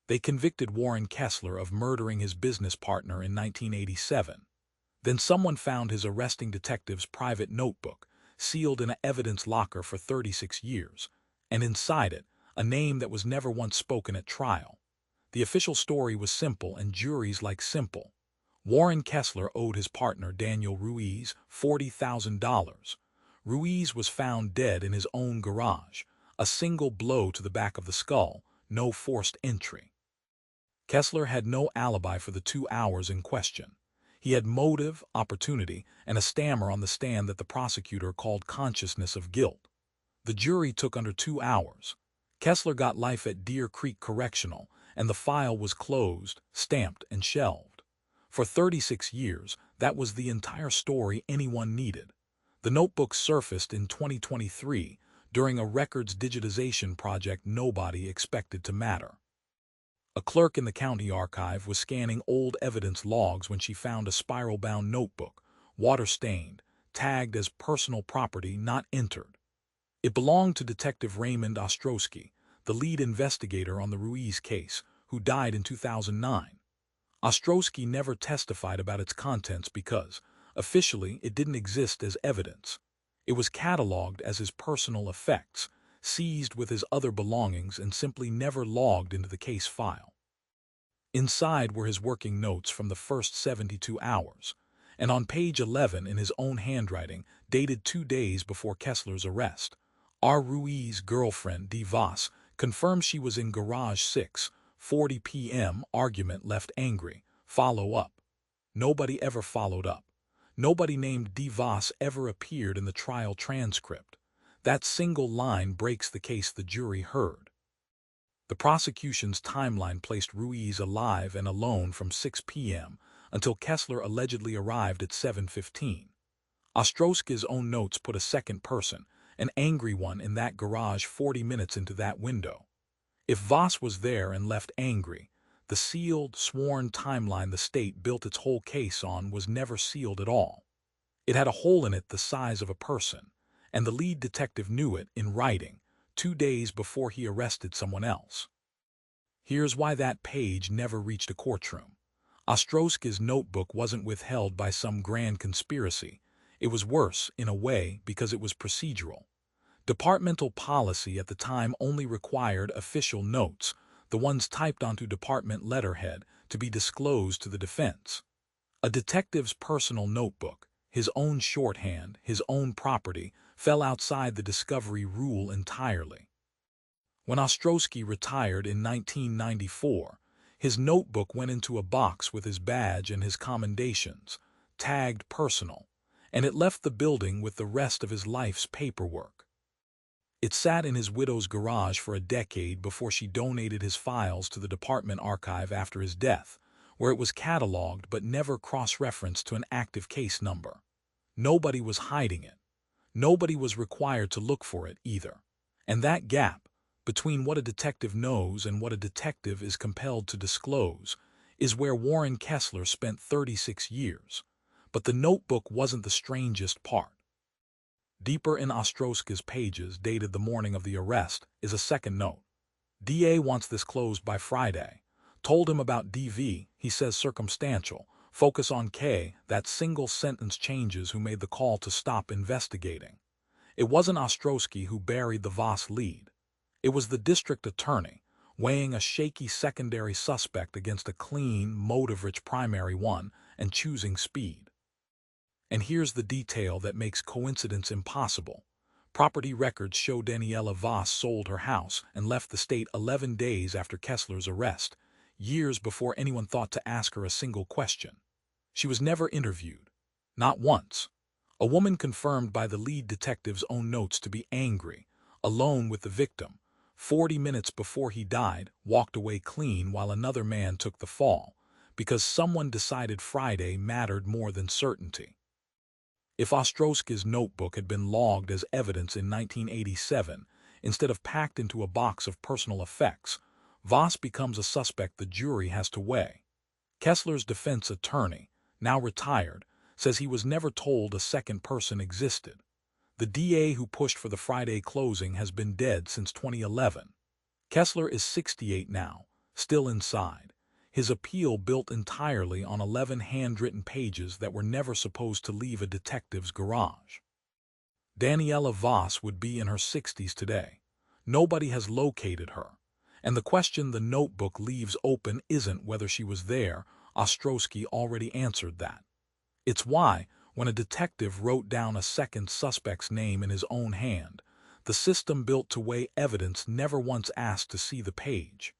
They convicted Warren Kessler of murdering his business partner in 1987. Then someone found his arresting detective's private notebook, sealed in an evidence locker for 36 years, and inside it, a name that was never once spoken at trial. The official story was simple, and juries like simple. Warren Kessler owed his partner Daniel Ruiz $40,000. Ruiz was found dead in his own garage, a single blow to the back of the skull, no forced entry. Kessler had no alibi for the 2 hours in question. He had motive, opportunity, and a stammer on the stand that the prosecutor called consciousness of guilt. The jury took under 2 hours. Kessler got life at Deer Creek Correctional, and the file was closed, stamped, and shelved. For 36 years, that was the entire story anyone needed. The notebook surfaced in 2023 during a records digitization project nobody expected to matter. A clerk in the county archive was scanning old evidence logs when she found a spiral-bound notebook, water-stained, tagged as personal property not entered. It belonged to Detective Raymond Ostrowski, the lead investigator on the Ruiz case, who died in 2009. Ostrowski never testified about its contents because, officially, it didn't exist as evidence. It was cataloged as his personal effects, seized with his other belongings, and simply never logged into the case file. Inside were his working notes from the first 72 hours, and on page 11 in his own handwriting, dated 2 days before Kessler's arrest, our Ruiz girlfriend, D. Voss, confirmed she was in garage 6:40 p.m. Argument left angry. Follow up. Nobody ever followed up. Nobody named D. Voss ever appeared in the trial transcript. That single line breaks the case the jury heard. The prosecution's timeline placed Ruiz alive and alone from 6 p.m. until Kessler allegedly arrived at 7:15. Ostrowski's own notes put a second person, an angry one, in that garage 40 minutes into that window. If Voss was there and left angry, the sealed, sworn timeline the state built its whole case on was never sealed at all. It had a hole in it the size of a person, and the lead detective knew it in writing 2 days before he arrested someone else. Here's why that page never reached a courtroom. Ostrowski's notebook wasn't withheld by some grand conspiracy. It was worse, in a way, because it was procedural. Departmental policy at the time only required official notes, the ones typed onto department letterhead, to be disclosed to the defense. A detective's personal notebook, his own shorthand, his own property, fell outside the discovery rule entirely. When Ostrowski retired in 1994, his notebook went into a box with his badge and his commendations, tagged personal, and it left the building with the rest of his life's paperwork. It sat in his widow's garage for a decade before she donated his files to the department archive after his death, where it was cataloged but never cross-referenced to an active case number. Nobody was hiding it. Nobody was required to look for it either. And that gap, between what a detective knows and what a detective is compelled to disclose, is where Warren Kessler spent 36 years. But the notebook wasn't the strangest part. Deeper in Ostrowski's pages, dated the morning of the arrest, is a second note. DA wants this closed by Friday. Told him about DV, he says circumstantial. Focus on K, that single sentence changes who made the call to stop investigating. It wasn't Ostrowski who buried the Voss lead. It was the district attorney, weighing a shaky secondary suspect against a clean, motive-rich primary one and choosing speed. And here's the detail that makes coincidence impossible. Property records show Daniela Voss sold her house and left the state 11 days after Kessler's arrest, years before anyone thought to ask her a single question. She was never interviewed. Not once. A woman confirmed by the lead detective's own notes to be angry, alone with the victim, 40 minutes before he died, walked away clean while another man took the fall, because someone decided Friday mattered more than certainty. If Ostrowski's notebook had been logged as evidence in 1987, instead of packed into a box of personal effects, Voss becomes a suspect the jury has to weigh. Kessler's defense attorney, now retired, says he was never told a second person existed. The DA who pushed for the Friday closing has been dead since 2011. Kessler is 68 now, Still inside, his appeal built entirely on 11 handwritten pages that were never supposed to leave a detective's garage. Daniela Voss would be in her 60s today. Nobody has located her. And the question the notebook leaves open isn't whether she was there. Ostrowski already answered that. It's why, when a detective wrote down a second suspect's name in his own hand, the system built to weigh evidence never once asked to see the page.